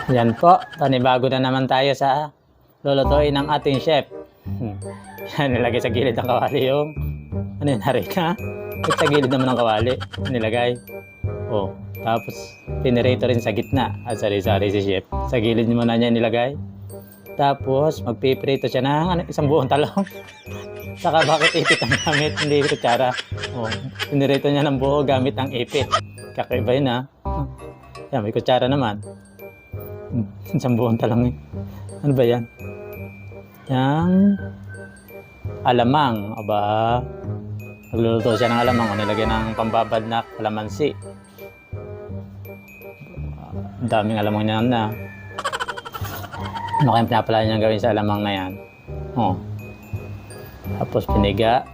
Yan po, panibago na naman tayo sa lulutuin ng ating chef. Yan, nilagay sa gilid ng kawali yung ano yun, harina. At sa gilid naman ng kawali, nilagay. Oh, tapos pinirito rin sa gitna. At sari-sari si chef. Sa gilid muna niya nilagay. Tapos magpiprito siya ng isang buong talong. Saka bakit ipit ang gamit, hindi kutsara. Oh, pinirito niya ng buo gamit ang ipit. Kakaiba yun ha. Yan, may kutsara naman. Isang buong talong eh. Ano ba yan? Yang alamang. Aba, nagluluto siya ng alamang. O nilagyan ng pambabad na kalamansi. Ang daming alamang niya na. Ano kayang pinapala niya gawin sa alamang na yan? Oh. Tapos piniga.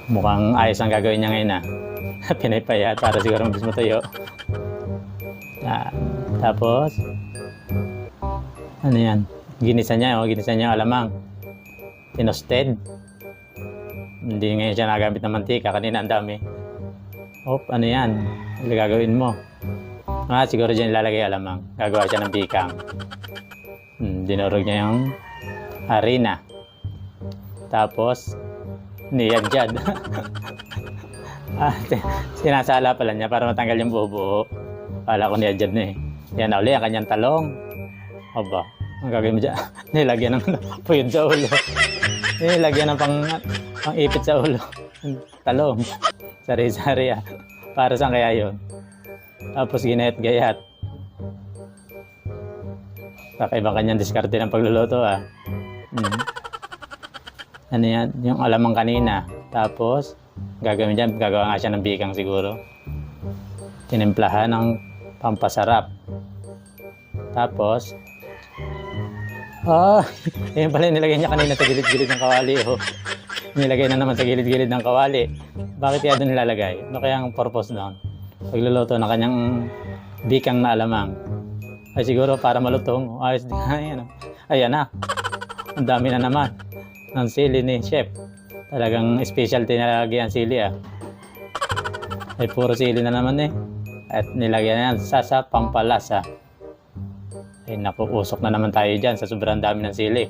Mukhang ayos ang gagawin niya ngayon ah. Pinaypaya para siguro mabilis matuyo. Tapos ano yan? Ginisa niya, ginisa niya yung alamang. Tinosted. Hindi ngayon siya nagamit ng mantika. Kanina ang dami. Ano yan? Ano gagawin mo? Siguro dyan ilalagay alamang. Gagawa siya ng bikang. Dinurog niya yung harina. Tapos niyadjad. Sinasala pala niya para matanggal yung buo-buo. Kala ko niyadjad na eh. Yan na uli ang kanyang talong. Aba, ang gagawin mo dyan? Nilagyan ng puyod sa ulo. Nilagyan ng pang ipit sa ulo. Talong. Sari-sari ah. Para saan kaya yun? Tapos ginayat-gayat. Kakaibang kanyang diskarte ng pagluluto ah. Ano yan? Yung alamang kanina. Tapos gagawin dyan, gagawa nga siya ng bikang siguro. Tinimplahan ng pampasarap. Tapos yun pala nilagay niya kanina sa gilid-gilid ng kawali nilagay na naman sa gilid-gilid ng kawali. Bakit kaya doon nilalagay? Ano kaya ang purpose doon? Pagluluto ng kanyang bikang na alamang ay siguro para malutong. Ayan na, ang dami na naman ng sili ni chef. Talagang specialty na lagi ang sili ah. Ay puro sili na naman eh. At nilagyan yan sa pampalasa. Ay naku, usok na naman tayo dyan sa sobrang dami ng sili.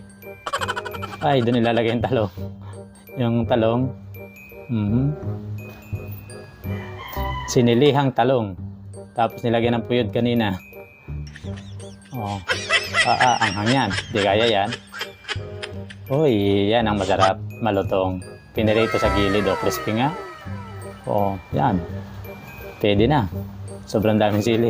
Ay, doon ilalagay yung talong. Yung talong. Sinilihang talong. Tapos nilagyan ng puyod kanina. Anghang yan. Di kaya yan. Uy, yan ang masarap. Malutong. Pinirito sa gilid crispy nga. Yan. Pwede na. Sobrang daming sili.